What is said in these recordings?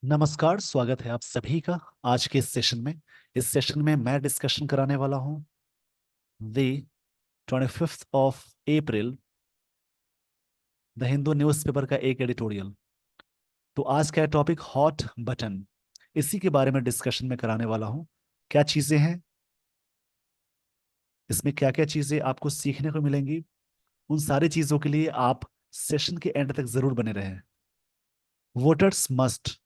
नमस्कार, स्वागत है आप सभी का आज के इस सेशन में। इस सेशन में मैं डिस्कशन कराने वाला हूं the 25th of April the Hindu newspaper का एक एडिटोरियल। तो आज का टॉपिक हॉट बटन, इसी के बारे में डिस्कशन में कराने वाला हूं। क्या चीजें हैं इसमें, क्या क्या चीजें आपको सीखने को मिलेंगी, उन सारी चीजों के लिए आप सेशन के एंड तक जरूर बने रहें। वोटर्स मस्ट,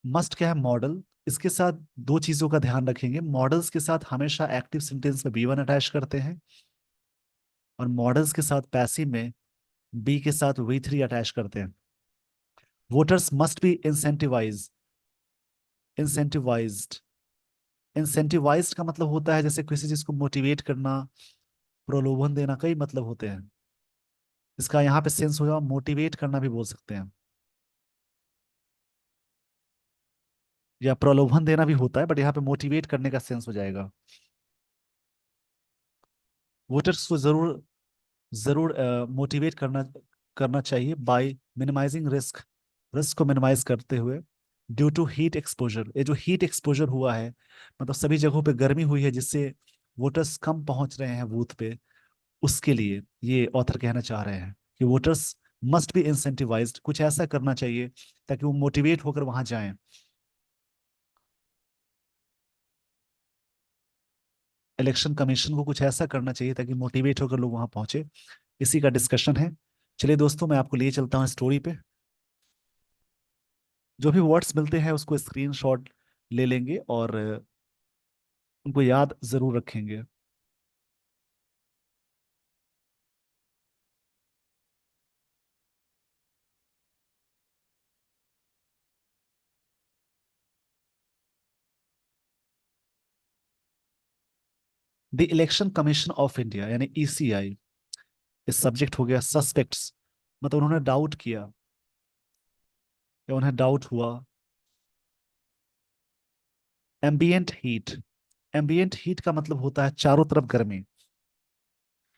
मस्ट क्या है? मॉडल। इसके साथ दो चीजों का ध्यान रखेंगे। मॉडल्स के साथ हमेशा एक्टिव सेंटेंस में बी वन अटैच करते हैं, और मॉडल्स के साथ पैसिव में बी के साथ वी थ्री अटैच करते हैं। Voters must be incentivised. Incentivised का मतलब होता है जैसे किसी चीज को मोटिवेट करना, प्रलोभन देना, कई मतलब होते हैं। इसका यहाँ पे सेंस होगा, मोटिवेट करना भी बोल सकते हैं, या प्रलोभन देना भी होता है, बट यहाँ पे मोटिवेट करने का सेंस हो जाएगा। वोटर्स को जरूर जरूर मोटिवेट करना करना चाहिए बाय मिनिमाइजिंग रिस्क, रिस्क को मिनिमाइज करते हुए। ड्यू टू हीट एक्सपोजर, ये जो हीट एक्सपोजर हुआ है, मतलब सभी जगहों पे गर्मी हुई है जिससे वोटर्स कम पहुंच रहे हैं बूथ पे, उसके लिए ये ऑथर कहना चाह रहे हैं कि वोटर्स मस्ट बी इंसेंटिवाइज्ड, कुछ ऐसा करना चाहिए ताकि वो मोटिवेट होकर वहां जाएं। इलेक्शन कमीशन को कुछ ऐसा करना चाहिए ताकि मोटिवेट होकर लोग वहां पहुंचे। इसी का डिस्कशन है। चलिए दोस्तों, मैं आपको लिए चलता हूँ स्टोरी पे। जो भी वर्ड्स मिलते हैं उसको स्क्रीनशॉट ले लेंगे और उनको याद जरूर रखेंगे। The election commission of India यानी ईसीआई, इस सब्जेक्ट हो गया सस्पेक्ट्स, मतलब उन्होंने डाउट किया या उन्हें डाउट हुआ। एम्बियंट हीट, एम्बियंट हीट का मतलब होता है चारों तरफ गर्मी,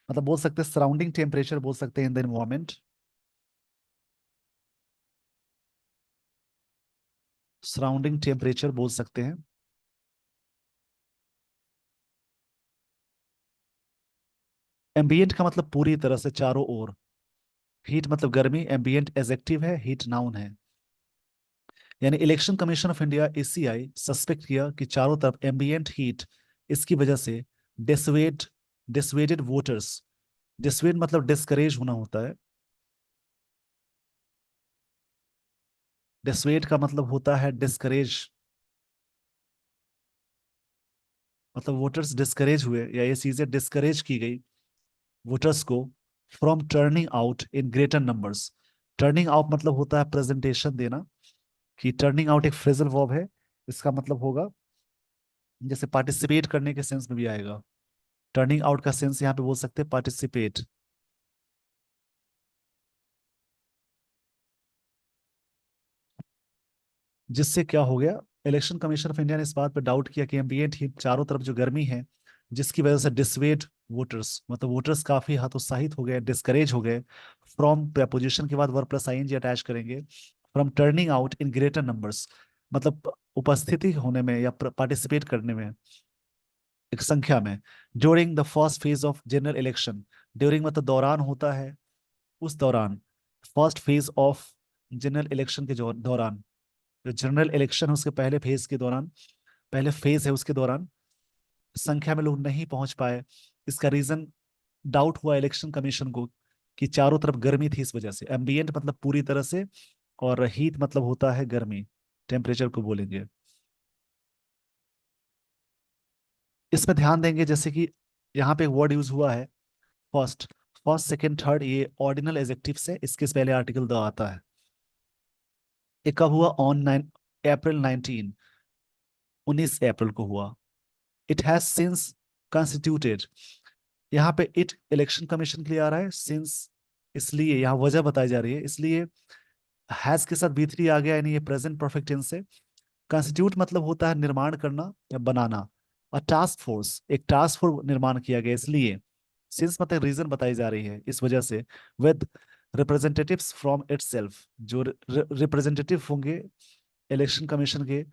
मतलब बोल सकते हैं सराउंडिंग टेम्परेचर बोल सकते हैं in the environment. Surrounding temperature बोल सकते हैं। एम्बियंट का मतलब पूरी तरह से चारों ओर, हीट मतलब गर्मी, एम्बियंट एजेक्टिव है, हीट नाउन है। यानी election commission of India ACI suspect किया कि चारों तरफ एम्बियंट हीट, इसकी वजह से डिसवेड डिसवेडेड वोटर्स। डिसवेड मतलब डिस्करेज होना होता है। डिसवेड का मतलब होता है डिस्करेज, मतलब वोटर्स डिस्करेज हुए या ये चीजें डिस्करेज की गई वोटर्स को from turning out in greater numbers. Turning out मतलब होता है प्रेजेंटेशन देना, कि टर्निंग आउट एक फ्रेजल वर्ब है। इसका मतलब होगा जैसे पार्टिसिपेट करने के सेंस में भी आएगा। टर्निंग आउट का सेंस यहाँ पे बोल सकते हैं पार्टिसिपेट। जिससे क्या हो गया, इलेक्शन कमीशन ऑफ इंडिया ने इस बात पर डाउट किया कि एम्बिएंट हीट, चारों तरफ जो गर्मी है, जिसकी वजह से डिसवेड वोटर्स, मतलब वोटर्स काफी हतोत्साहित हो गए, डिस्करेज हो गए। फ्रॉम प्रपोजिशन के बाद वर्ब प्लस आईएनजी अटैच करेंगे। From turning out in greater numbers, मतलब उपस्थिति होने में या पार्टिसिपेट करने में एक संख्या में। During the first phase of general election, during मतलब दौरान होता है, उस दौरान। First phase of general election के दौरान, जो जनरल इलेक्शन है उसके पहले फेज के दौरान, पहले फेज है उसके दौरान संख्या में लोग नहीं पहुंच पाए। इसका रीजन डाउट हुआ इलेक्शन कमीशन को कि चारों तरफ गर्मी थी, इस वजह से। एम्बियंट मतलब पूरी तरह से, और हीट मतलब होता है गर्मी, टेम्परेचर को बोलेंगे। इसमें ध्यान देंगे जैसे कि यहाँ पे वर्ड यूज हुआ है फर्स्ट, फर्स्ट सेकंड थर्ड, ये ऑर्डिनल एडजेक्टिव से इसके पहले आर्टिकल द आता है। ये कब हुआ? ऑन 9 अप्रैल 19 अप्रैल को हुआ। इट हैज सिंस कॉन्स्टिट्यूटेड, यहाँ पे इट इलेक्शन कमीशन के लिए आ रहा है, सिंस इसलिए यहाँ वजह बताई जा रही है, इसलिए हैज के साथ बी थ्री आ गया, यानी ये प्रेजेंट परफेक्ट टेंस है। कॉन्स्टिट्यूट मतलब होता है निर्माण करना या बनाना, और टास्क फोर्स, एक टास्क फोर्स निर्माण किया गया, इसलिए सिंस मतलब रीजन बताई जा रही है, इस वजह से। विद रिप्रेजेंटेटिव्स फ्रॉम इटसेल्फ, जो रिप्रेजेंटेटिव होंगे इलेक्शन कमीशन के,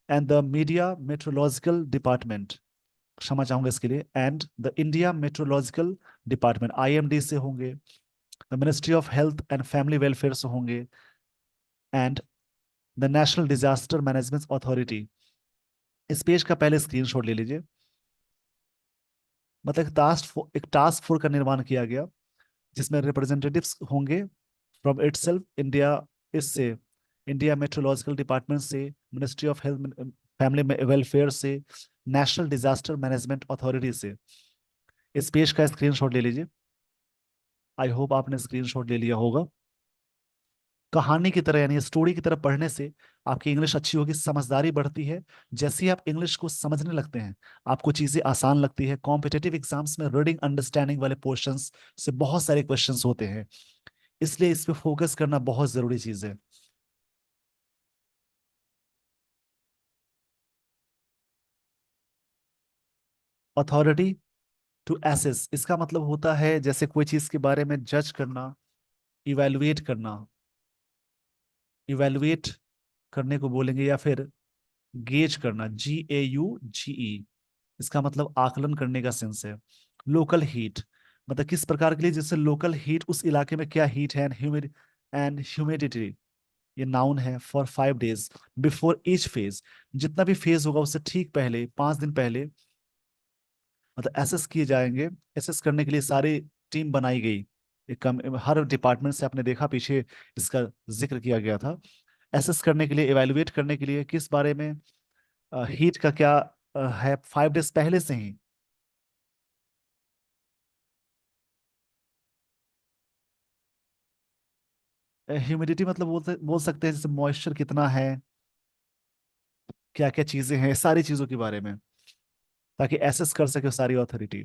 and the media metrological department, क्षमा चाहूंगा इसके लिए, and the India metrological department, IMD से होंगे, the ministry of health and family welfare से होंगे, and the national disaster management authority. इस पेज का पहले स्क्रीनशॉट ले लीजिए। मतलब एक टास्क फोर्स का निर्माण किया गया जिसमें रिप्रेजेंटेटिव्स होंगे फ्रॉम इटसेल्फ इंडिया, इससे इंडिया मेट्रोलॉजिकल डिपार्टमेंट से, ministry of health family welfare से, नेशनल डिजास्टर मैनेजमेंट अथॉरिटी से। इस पेज का स्क्रीनशॉट ले लीजिए। आई होप आपने स्क्रीनशॉट ले लिया होगा। कहानी की तरह यानी स्टोरी की तरह पढ़ने से आपकी इंग्लिश अच्छी होगी, समझदारी बढ़ती है। जैसे ही आप इंग्लिश को समझने लगते हैं आपको चीजें आसान लगती है। कॉम्पिटेटिव एग्जाम्स में रीडिंग अंडरस्टैंडिंग वाले क्वेश्चंस से बहुत सारे क्वेश्चंस होते हैं, इसलिए इस पे फोकस करना बहुत जरूरी चीज है। अथॉरिटी टू एसेस, इसका मतलब होता है जैसे कोई चीज के बारे में जज करना, इवेलुएट करना, इवेलुएट करने को बोलेंगे, या फिर गेज करना, GAUGE। इसका मतलब आकलन करने का सेंस है। लोकल हीट, मतलब किस प्रकार के लिए, जैसे लोकल हीट उस इलाके में क्या हीट है, एंड ह्यूमिडिटी, ये नाउन है। For 5 days before each phase, जितना भी फेज होगा उससे ठीक पहले, 5 दिन पहले, मतलब एसेस किए जाएंगे। एसेस करने के लिए सारी टीम बनाई गई। हर डिपार्टमेंट से आपने देखा पीछे इसका जिक्र किया गया था। एसेस करने के लिए, इवेलुएट करने के लिए, किस बारे में, हीट का क्या है, 5 days पहले से ही। ह्यूमिडिटी मतलब बोल सकते हैं जैसे मॉइस्चर कितना है, क्या क्या चीजें हैं, सारी चीजों के बारे में, ताकि एसेस कर सके सारी अथॉरिटी।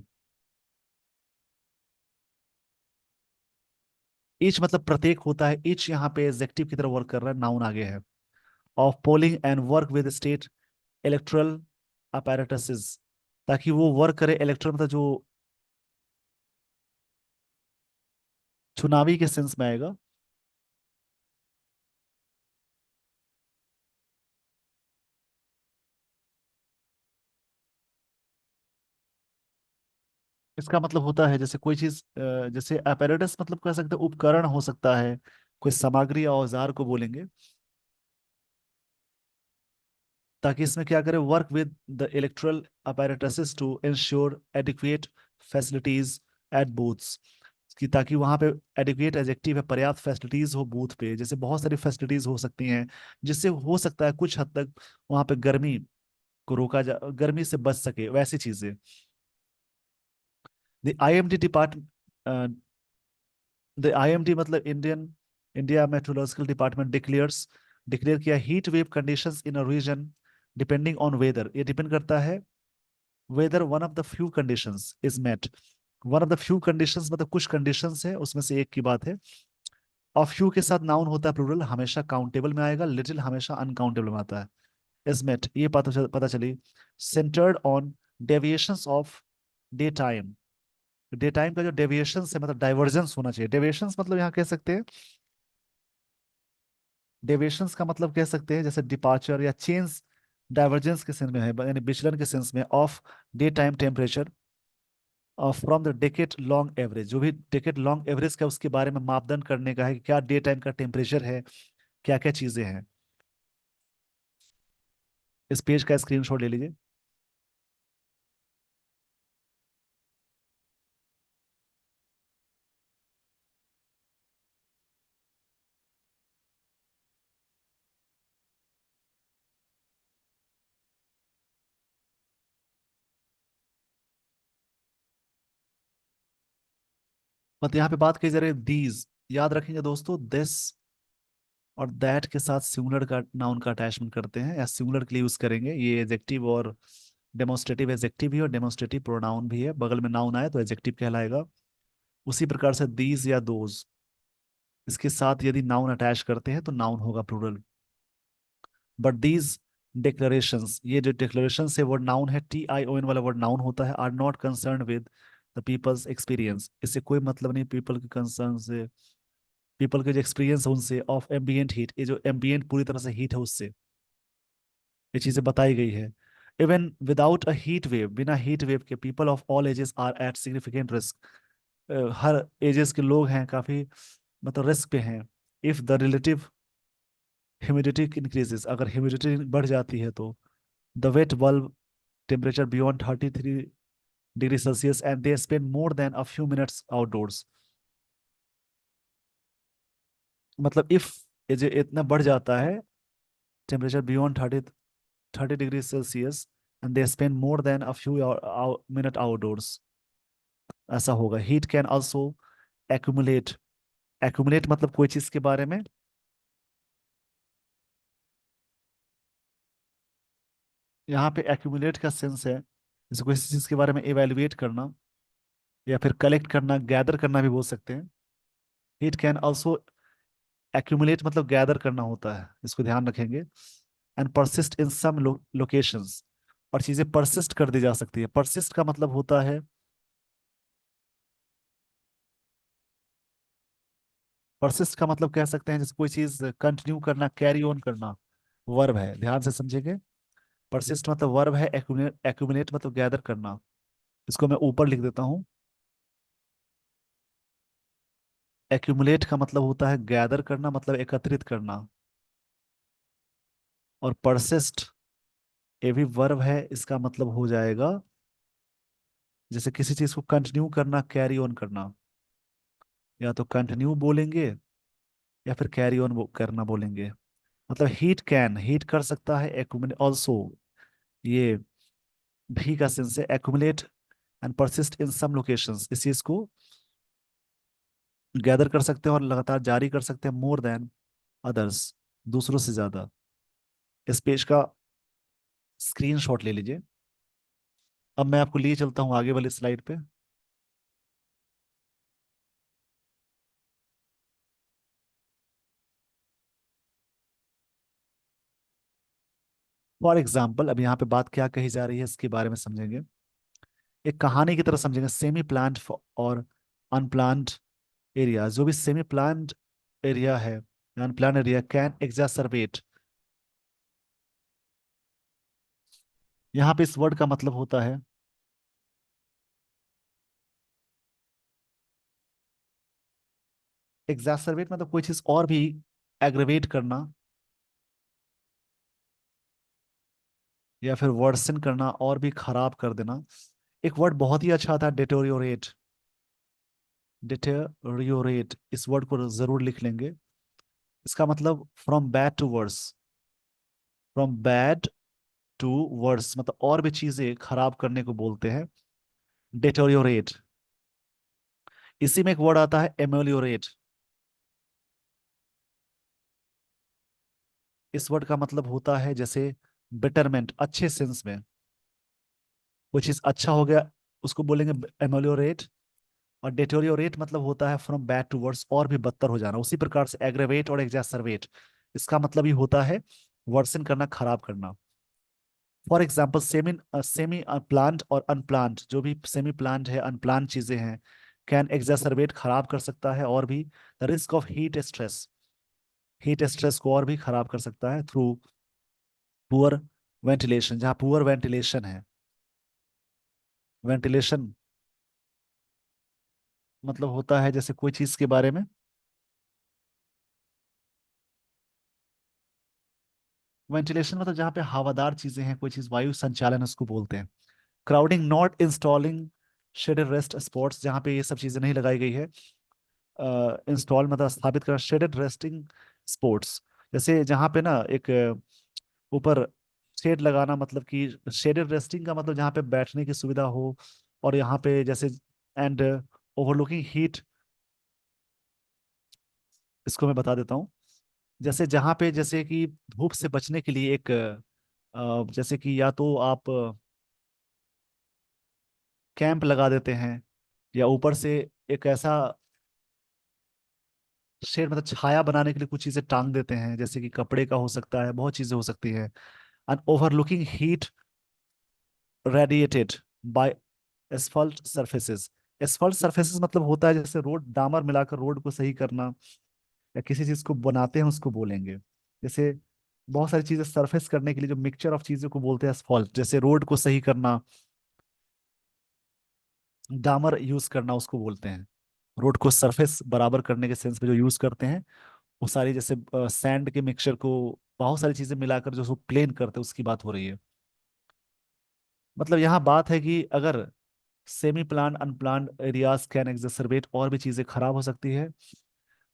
ईच मतलब प्रत्येक होता है, ईच यहाँ पे एडजेक्टिव की तरह वर्क कर रहा है, नाउन आगे है। Of polling and work with state electoral apparatuses, ताकि वो वर्क करे, इलेक्ट्रल मतलब जो चुनावी के सेंस में आएगा। इसका मतलब होता है जैसे कोई चीज, जैसे अपैरेटस मतलब कह सकते हैं उपकरण हो सकता है, कोई सामग्री या औजार को बोलेंगे, ताकि इसमें क्या करे, work with the electoral apparatuses to ensure adequate facilities at booths, कि ताकि वहां पे, एडिक्वेट एडजेक्टिव है, पर्याप्त फैसिलिटीज हो बूथ पे, जैसे बहुत सारी फैसिलिटीज हो सकती हैं जिससे हो सकता है कुछ हद तक वहां पे गर्मी को रोका जा, गर्मी से बच सके, वैसी चीजें। The IMD department, the IMD मतलब इंडिया मेट्रोलॉजिकल डिपार्टमेंट डिक्लेयर किया heat wave conditions in a region depending on whether, ये डिपेंड करता है whether one of the few conditions is met. One of the few conditions मतलब कुछ conditions है, उसमें से एक की बात है। और फ्यू के साथ नाउन होता है प्लूरल, हमेशा काउंटेबल में आएगा, लिटिल हमेशा अनकाउंटेबल में आता है। इज मेट, ये पता चली। Centred on deviations of day time, day time का जो डेविएशंस है मतलब डाइवर्जेंस होना चाहिए। डेविएशंस मतलब यहाँ कह सकते हैं, डेविएशंस का मतलब कह सकते हैं जैसे डिपार्चर या चेंज, डाइवर्जेंस के सेंस में है, यानी विचलन के सेंस में, of day time temperature from the decade long average, जो भी डेकेट लॉन्ग एवरेज का उसके बारे में मापदंड करने का है कि क्या डे टाइम का टेम्परेचर है, क्या क्या चीजें हैं। इस पेज का स्क्रीनशॉट ले लीजिए। मतलब यहाँ पे बात की जा रही है दीज, याद रखेंगे दोस्तों, दिस और दैट के साथ सिंगुलर का नाउन का अटैचमेंट करते हैं या सिंगुलर के लिए यूज करेंगे। ये एडजेक्टिव और डेमोस्ट्रेटिव एडजेक्टिव भी और डेमोस्ट्रेटिव प्रोनाउन भी है, बगल में नाउन आए तो एडजेक्टिव कहलाएगा। उसी प्रकार से दीज या दोज, इसके साथ यदि नाउन अटैच करते हैं तो नाउन होगा प्लूरल। बट दीज डिक्लेरेशंस, ये जो डिक्लेरेशन है वर्ड नाउन है, TION वाला वर्ड नाउन होता है, are not concern with the people's experience, इससे कोई मतलब नहीं पीपल के कंसर्न से, पीपल के जो एक्सपीरियंस है उनसे, ऑफ एम्बियंट हीट, ये जो एम्बियंट पूरी तरह से हीट है उससे। ये चीजें बताई गई है। Even without a heat wave, बिना हीट वेव के people of all ages are at significant risk. हर एजेस के लोग हैं काफी मतलब रिस्क पे हैं। If the relative humidity increases, अगर ह्यूमिडिटी बढ़ जाती है तो the wet bulb temperature beyond 33 degree Celsius and they spend more than a few minutes outdoors. मतलब इफ ये जो इतना बढ़ जाता है temperature beyond 30 degree Celsius and they spend more than a few minute outdoors, ऐसा होगा। Heat can also accumulate. Accumulate मतलब कोई चीज के बारे में, यहाँ पे एक्यूमुलेट का सेंस है जैसे कोई चीज के बारे में इवेल्युएट करना या फिर कलेक्ट करना, गैदर करना भी बोल सकते हैं। हीट कैन ऑल्सो एक्यूमुलेट मतलब गैदर करना होता है, इसको ध्यान रखेंगे। And persist in some locations, और चीजें परसिस्ट कर दी जा सकती है। परसिस्ट का मतलब होता है, परसिस्ट का मतलब कह सकते हैं जैसे कोई चीज कंटिन्यू करना, कैरी ऑन करना, वर्ब है, ध्यान से समझेंगे। परसिस्ट मतलब वर्ब है, एक्यूमुलेट एक्यूमुलेट मतलब गैदर करना। इसको मैं ऊपर लिख देता हूँ। एक्यूमुलेट का मतलब होता है गैदर करना, मतलब एकत्रित करना। और परसिस्ट ये भी वर्ब है, इसका मतलब हो जाएगा जैसे किसी चीज को कंटिन्यू करना, कैरी ऑन करना। या तो कंटिन्यू बोलेंगे या फिर कैरी ऑन करना बोलेंगे। मतलब हीट कैन, हीट कर सकता है, एक्यूमुलेट ऑल्सो, ये भी का सेंस है, accumulate and persist in some locations, इस चीज को गैदर कर सकते हैं और लगातार जारी कर सकते हैं, मोर देन अदर्स, दूसरों से ज्यादा। इस पेज का स्क्रीनशॉट ले लीजिए। अब मैं आपको लिए चलता हूँ आगे वाली स्लाइड पे। फॉर एग्जाम्पल, अब यहाँ पे बात क्या कही जा रही है इसके बारे में समझेंगे, एक कहानी की तरह समझेंगे। सेमी प्लांट और अनप्लांट एरिया, जो भी सेमी प्लांट एरिया है, अनप्लांट एरिया कैन एग्जासर्बेट। यहाँ पे इस वर्ड का मतलब होता है, एग्जासर्बेट मतलब कोई चीज और भी एग्रेवेट करना या फिर वर्सन करना, और भी खराब कर देना। एक वर्ड बहुत ही अच्छा था, डिटोरियोरेट। डिटोरियोरेट, इस वर्ड को जरूर लिख लेंगे। इसका मतलब from bad to worse, from bad to worse मतलब और भी चीजें खराब करने को बोलते हैं, डिटोरियोरेट। इसी में एक वर्ड आता है एमेलियोरेट। इस वर्ड का मतलब होता है जैसे बेटरमेंट, अच्छे सेंस में कोई चीज अच्छा हो गया उसको बोलेंगे एमेलियोरेट। और डिटोरियोरेट मतलब होता है फ्रॉम बैड टू वर्स, और भी बदतर हो जाना। उसी प्रकार से एग्रेवेट और एग्जासर्वेट, इसका मतलब ही होता है वर्सन करना, खराब करना। For example semi semi plant और अनप्लांट, जो भी सेमी प्लांट है, अनप्लांट चीजें हैं, कैन एग्जासर्बेट खराब कर सकता है, और भी the risk of heat stress, heat stress को और भी खराब कर सकता है थ्रू पुअर वेंटिलेशन। जहाँ पुअर वेंटिलेशन है, वेंटिलेशन मतलब होता है जैसे कोई चीज के बारे में, वेंटिलेशन मतलब जहाँ पे हवादार चीजें हैं, कोई चीज वायु संचालन उसको बोलते हैं। Crowding, not installing shaded rest spots, जहाँ पे ये सब चीजें नहीं लगाई गई है। इंस्टॉल मतलब स्थापित करना, शेडेड रेस्टिंग स्पॉट्स, जैसे जहाँ पे ना एक ऊपर शेड लगाना, मतलब कि शेडेड रेस्टिंग का मतलब जहाँ पे बैठने की सुविधा हो, और यहाँ पे जैसे एंड ओवरलुकिंग हीट, इसको मैं बता देता हूँ। जैसे जहाँ पे जैसे कि धूप से बचने के लिए एक जैसे कि या तो आप कैंप लगा देते हैं, या ऊपर से एक ऐसा शेड मतलब छाया बनाने के लिए कुछ चीजें टांग देते हैं, जैसे कि कपड़े का हो सकता है, बहुत चीजें हो सकती है। And overlooking heat radiated by asphalt surfaces. Asphalt surfaces मतलब होता है जैसे रोड, डामर मिलाकर रोड को सही करना, या किसी चीज को बनाते हैं उसको बोलेंगे। जैसे बहुत सारी चीजें सरफेस करने के लिए जो मिक्सचर ऑफ चीजों को बोलते हैं asphalt, जैसे रोड को सही करना, डामर यूज करना उसको बोलते हैं। रोड को सरफेस बराबर करने के सेंस में जो यूज करते हैं, वो सारी जैसे सैंड के मिक्सचर को बहुत सारी चीजें मिलाकर जो उसको प्लेन करते हैं उसकी बात हो रही है। मतलब यहाँ बात है कि अगर semi plan unplanned areas can exacerbate, और भी चीजें खराब हो सकती है।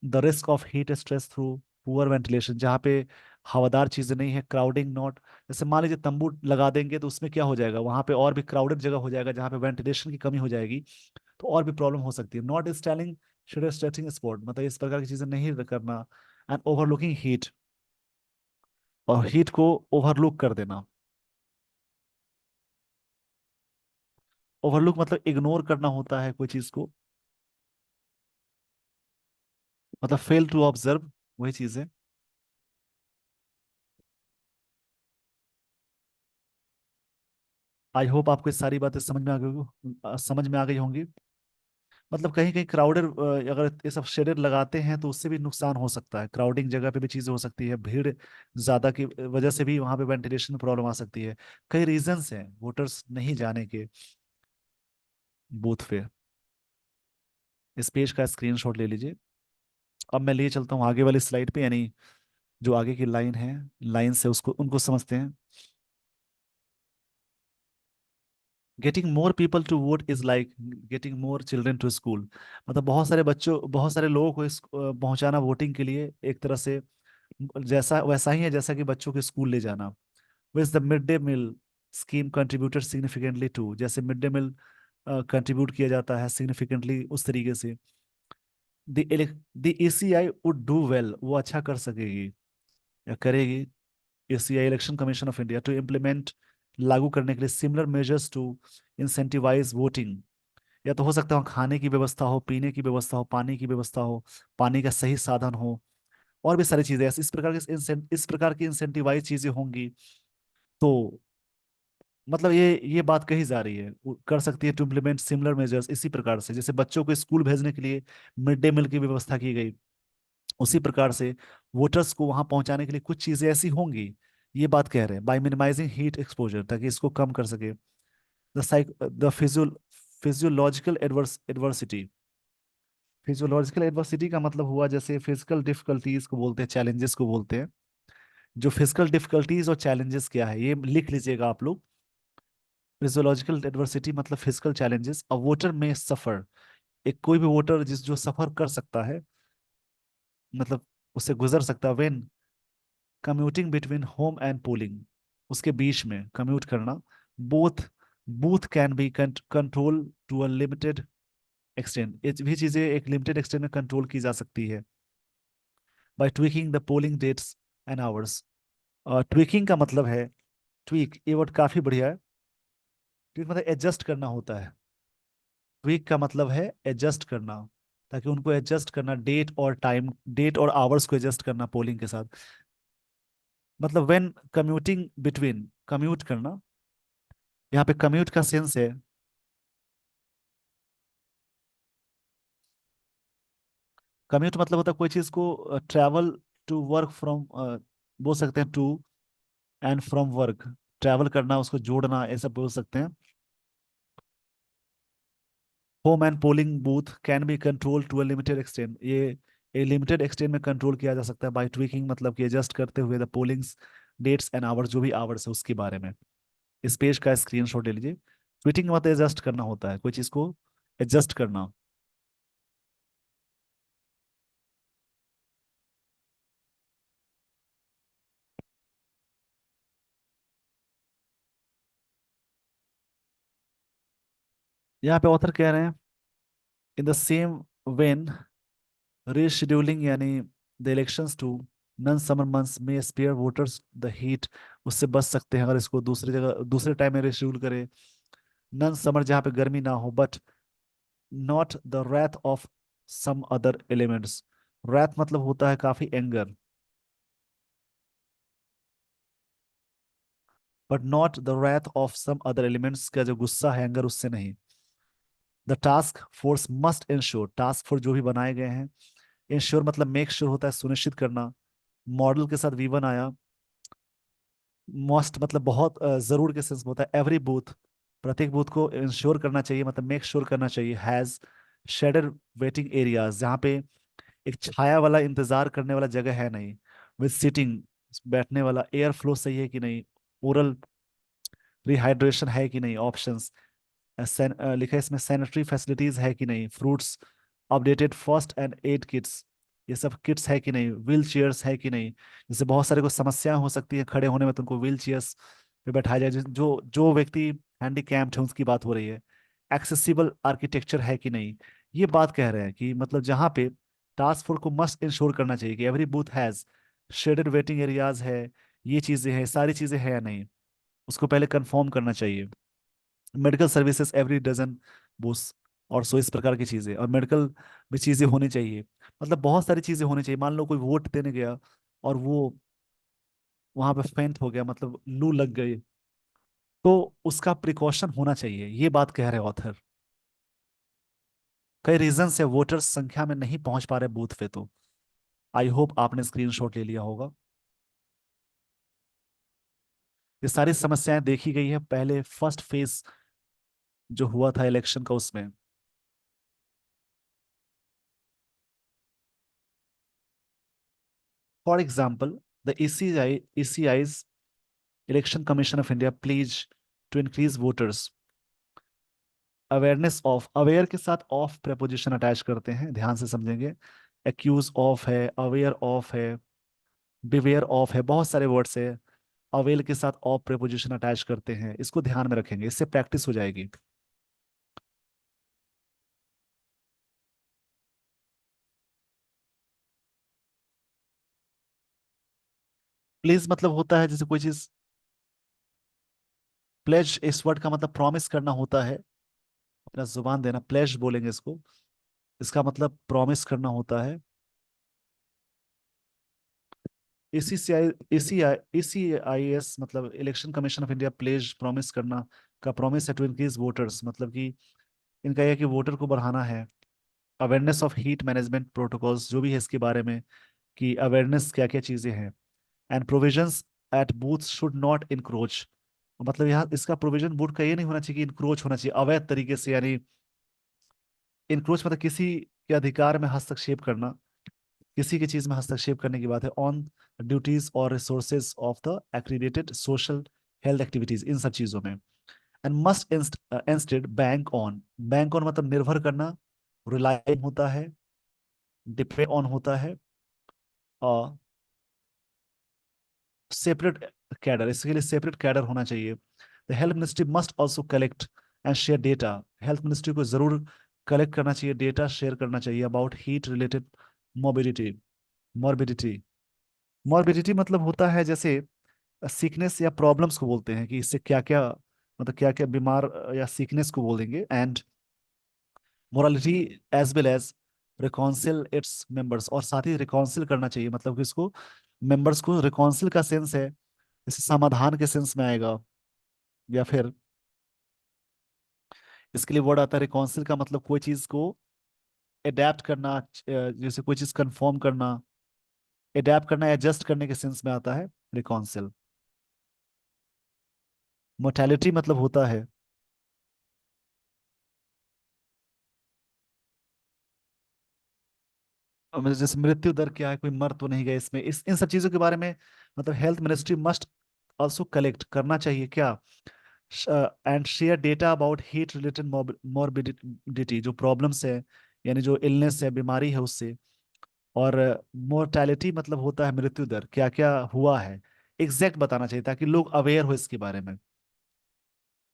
The risk of heat stress through poor ventilation, जहाँ पे हवादार चीजें नहीं है, क्राउडिंग नॉट, जैसे मान लीजिए तंबू लगा देंगे तो उसमें क्या हो जाएगा, वहां पे और भी क्राउडेड जगह हो जाएगा जहाँ पे वेंटिलेशन की कमी हो जाएगी, तो और भी प्रॉब्लम हो सकती है। नॉट स्टाइलिंग स्ट्रेचिंग स्पॉट, मतलब इस प्रकार की चीजें नहीं करना। एंड ओवरलुकिंग हीट, और हीट को ओवरलुक कर देना। ओवरलुक मतलब इग्नोर करना होता है कोई चीज को, मतलब फेल टू ऑब्जर्व, वही चीज है। आई होप आपको ये सारी बातें समझ में आ गई समझ में आ गई होंगी। मतलब कहीं कहीं क्राउडेड, अगर ये सब शेडर लगाते हैं तो उससे भी नुकसान हो सकता है, क्राउडिंग जगह पे भी चीजें हो सकती है, भीड़ ज्यादा की वजह से भी वहां पे वेंटिलेशन में प्रॉब्लम आ सकती है। कई रीजंस हैं वोटर्स नहीं जाने के बूथ पे। इस पेज का स्क्रीनशॉट ले लीजिए। अब मैं लिए चलता हूँ आगे वाली स्लाइड पे, यानी जो आगे की लाइन है, लाइन से उसको उनको समझते हैं। Getting more people to vote is like getting more children to school, मतलब बहुत सारे लोगों को पहुंचाना वोटिंग के लिए एक तरह से जैसा वैसा ही है जैसा कि बच्चों के स्कूल ले जाना। Which the mid day meal scheme contributed significantly to, जैसे मिड डे मील कंट्रीब्यूट किया जाता है सिग्निफिकेंटली उस तरीके से। The ACI would do well, वो अच्छा कर सकेगी या करेगी, ACI election commission of India, to implement, लागू करने के लिए similar measures to incentivize voting. या तो हो सकता है वहाँ खाने की व्यवस्था हो, पीने की व्यवस्था हो, पानी की व्यवस्था हो, पानी का सही साधन हो, और भी सारी चीजें इस प्रकार के इस प्रकार की इंसेंटिवाइज चीजें होंगी। तो मतलब ये बात कही जा रही है, वो कर सकती है टू इम्प्लीमेंट सिमिलर मेजर्स, इसी प्रकार से जैसे बच्चों को स्कूल भेजने के लिए मिड डे मील की व्यवस्था की गई, उसी प्रकार से वोटर्स को वहां पहुंचाने के लिए कुछ चीजें ऐसी होंगी। ये बात कह रहे हैं बाय मिनिमाइजिंग हीट एक्सपोजर, ताकि इसको कम कर सके। The physiological adversity, physiological adversity का मतलब हुआ जैसे फिजिकल डिफिकल्टीज को बोलते हैं, चैलेंजेस को बोलते हैं। जो फिजिकल डिफिकल्टीज और चैलेंजेस क्या है ये लिख लीजिएगा आप लोग। फिजियोलॉजिकल एडवर्सिटी मतलब फिजिकल चैलेंजेस, अ वोटर में सफर, एक कोई भी वोटर जिस जो सफर कर सकता है, मतलब उससे गुजर सकता है, when commuting between home and polling, उसके बीच में कम्यूट करना। Both booth can be control to a limited extent, ये भी चीजें एक लिमिटेड एक्सटेंट में कंट्रोल की जा सकती है by tweaking the polling dates and hours. Tweaking का मतलब है, ट्वीक ये वर्ड काफी बढ़िया है। ट्वीक मतलब एडजस्ट करना होता है। ट्वीक का मतलब है एडजस्ट करना, ताकि उनको एडजस्ट करना, डेट और टाइम, डेट और आवर्स को एडजस्ट करना पोलिंग के साथ। मतलब व्हेन कम्यूटिंग बिटवीन, कम्यूट करना, यहाँ पे कम्यूट का सेंस है, कम्यूट मतलब होता है कोई चीज को ट्रैवल टू वर्क फ्रॉम, बोल सकते हैं to and from work, travel करना, उसको जोड़ना, ऐसा बोल सकते हैं। Home and polling booth can be control to a limited extent, ये लिमिटेड एक्सटेंट में कंट्रोल किया जा सकता है बाय ट्विकिंग, मतलब कि एडजस्ट करते हुए द पोलिंग्स डेट्स एंड आवर्स, जो भी आवर्स है उसके बारे में। इस पेज का स्क्रीनशॉट ले लीजिए। ट्वीटिंग मतलब एडजस्ट करना होता है, कोई चीज को एडजस्ट करना। यहाँ पे ऑथर कह रहे हैं in the same vein rescheduling, यानी the elections to non summer months में स्पेयर वोटर्स द हीट, उससे बच सकते हैं अगर इसको दूसरी जगह दूसरे टाइम में रीशेड्यूल करें। नॉन समर जहाँ पे गर्मी ना हो, but not the wrath of some other elements. wrath मतलब होता है काफी anger, but not the wrath of some other elements, का जो गुस्सा है एंगर उससे नहीं। The task force must ensure, task force जो भी बनाए गए हैं, इंश्योर मतलब मेक श्योर होता है सुनिश्चित करना। मॉडल के साथ वी वन आया, मोस्ट मतलब बहुत जरूर के सेंस में होता है। एवरी बूथ, प्रत्येक बूथ को इंश्योर करना चाहिए, मतलब मेक श्योर करना चाहिए, हैज शेडर वेटिंग एरियाज, जहाँ पे एक छाया वाला इंतजार करने वाला जगह है नहीं, विद सीटिंग, बैठने वाला, एयर फ्लो सही है कि नहीं, ओरल रिहाइड्रेशन है कि नहीं, ऑप्शंस लिखा है इसमें, सैनिटरी फैसिलिटीज है कि नहीं, fruits, updated first and aid kits, ये सब किट्स है कि नहीं, व्हील चेयर्स है कि नहीं, जैसे बहुत सारे को समस्याएं हो सकती है खड़े होने में, तुमको व्हील चेयर्स पे बैठाया जाए, जो जो व्यक्ति हैंडीकैप्ड है उसकी बात हो रही है। एक्सेसिबल आर्किटेक्चर है कि नहीं, ये बात कह रहे हैं कि मतलब जहाँ पे टास्क फोर्स को मस्ट इंश्योर करना चाहिए कि every booth has shaded waiting areas है, ये चीजें हैं, सारी चीजें हैं या नहीं, उसको पहले कंफर्म करना चाहिए। Medical services every dozen booth, और सो इस प्रकार की चीजें, और मेडिकल भी चीजें होनी चाहिए, मतलब बहुत सारी चीजें होनी चाहिए। मान लो कोई वोट देने गया और वो वहां पे फेंट हो गया, मतलब लू लग गई, तो उसका प्रिकॉशन होना चाहिए, ये बात कह रहे ऑथर। कई रीजन से वोटर्स संख्या में नहीं पहुंच पा रहे बूथ पे, तो आई होप आपने स्क्रीनशॉट ले लिया होगा। ये सारी समस्याएं देखी गई है पहले फर्स्ट फेज जो हुआ था इलेक्शन का, उसमें। For example, the ECI's election commission of India please to increase voters awareness of, aware के साथ ऑफ प्रेपोजिशन अटैच करते हैं, ध्यान से समझेंगे। एक्यूज ऑफ है, अवेयर ऑफ है, बिवेयर ऑफ है, बहुत सारे वर्ड्स है, अवेल के साथ ऑफ प्रेपोजिशन अटैच करते हैं, इसको ध्यान में रखेंगे, इससे प्रैक्टिस हो जाएगी। प्लीज मतलब होता है जैसे कोई चीज, प्लेज इस वर्ड का मतलब प्रॉमिस करना होता है, अपना जुबान देना, प्लेज बोलेंगे इसको, इसका मतलब प्रॉमिस करना होता है। ECIS मतलब election commission of India pledge promise करना का प्रॉमिस है टू इंक्रीज वोटर्स, मतलब कि इनका यह है कि वोटर को बढ़ाना है। Awareness of heat management protocols, जो भी है इसके बारे में कि अवेयरनेस क्या क्या चीजें हैं। And provisions at booth should not encroach, मतलब यहाँ इसका प्रोविजन बूथ का ये नहीं होना चाहिए कि इंक्रोच होना चाहिए अवैध तरीके से, यानी इंक्रोच मतलब किसी के अधिकार में हस्तक्षेप करना, किसी की चीज में हस्तक्षेप करने की बात है। ऑन ड्यूटीज और resources of the accredited social health activities, इन सब चीजों में। And must instead bank on, bank on मतलब निर्भर करना, रिलाय होता है, डिपेंड ऑन होता है, और सेपरेट कैडर, इसके लिए सेपरेट कैडर होना चाहिए। The health ministry must also collect and share data, health ministry को जरूर कलेक्ट करना चाहिए, डेटा शेयर करना चाहिए about heat related mobility, morbidity. Morbidity मतलब होता है जैसे सीकनेस या प्रॉब्लम्स को बोलते हैं कि इससे क्या क्या, मतलब क्या क्या बीमार या सीकनेस को बोलेंगे। And morality as well as reconcile its members, और साथ ही रिकॉन्सिल करना चाहिए, मतलब कि इसको मेंबर्स को रिकॉन्सिल का सेंस है, जैसे समाधान के सेंस में आएगा, या फिर इसके लिए वर्ड आता है रिकॉन्सिल का मतलब कोई चीज को एडेप्ट करना, जैसे कोई चीज कंफर्म करना, एडेप्ट करना, एडजस्ट करने के सेंस में आता है रिकॉन्सिल। मोर्टेलिटी मतलब होता है, मतलब जैसे मृत्यु दर क्या है, कोई मर तो नहीं गया इसमें, इस इन सब चीजों के बारे में, मतलब health ministry must also collect करना चाहिए क्या, and share data about heat related morbidity, जो प्रॉब्लम्स है, यानी जो इलनेस है, बीमारी है उससे। और मोर्टेलिटी मतलब होता है मृत्यु दर, क्या क्या हुआ है एग्जैक्ट बताना चाहिए, ताकि लोग अवेयर हो इसके बारे में।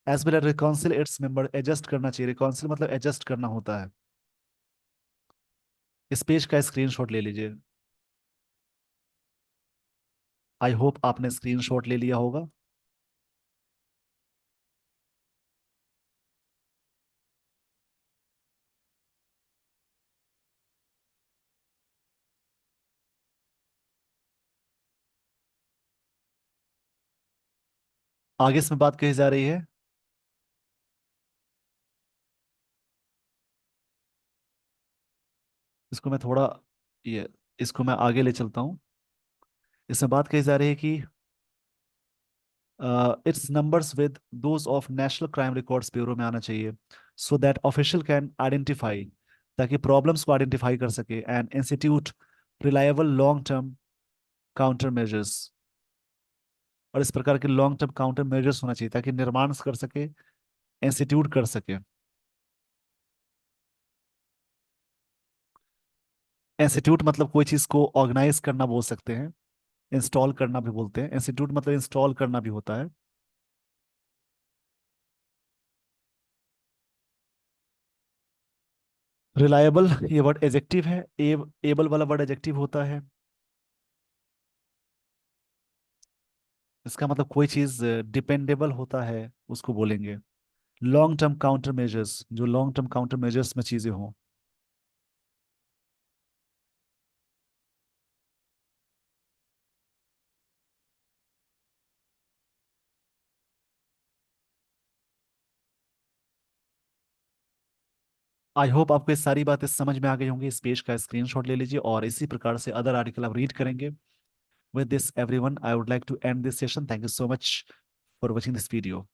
As well as reconcile its member, adjust करना चाहिए, रिकॉन्सिल मतलब एडजस्ट करना होता है। इस पेज का स्क्रीनशॉट ले लीजिए, आई होप आपने स्क्रीनशॉट ले लिया होगा। आगे इसमें बात कही जा रही है, इसको मैं थोड़ा, ये इसको मैं आगे ले चलता हूँ। इसमें बात कही जा रही है कि it's numbers with those of national crime records bureau में आना चाहिए, so that official can identify, ताकि प्रॉब्लम्स को आइडेंटिफाई कर सके, and institute reliable long term counter measures. और इस प्रकार के लॉन्ग टर्म काउंटर मेजर्स होना चाहिए ताकि निर्माण कर सके, इंस्टीट्यूट कर सके। इंस्टीट्यूट मतलब कोई चीज को ऑर्गेनाइज करना बोल सकते हैं, इंस्टॉल करना भी बोलते हैं। इंस्टीट्यूट मतलब इंस्टॉल करना भी होता है। रिलायबल ये वर्ड एजेक्टिव है, एबल वाला वर्ड एजेक्टिव होता है। इसका मतलब कोई चीज डिपेंडेबल होता है उसको बोलेंगे। लॉन्ग टर्म काउंटर मेजर्स, जो लॉन्ग टर्म काउंटर मेजर्स में चीजें हों। आई होप आपको ये सारी बातें समझ में आ गई होंगी। इस पेज का स्क्रीनशॉट ले लीजिए और इसी प्रकार से अदर आर्टिकल आप रीड करेंगे। With this everyone, I would like to end this session. Thank you so much for watching this video.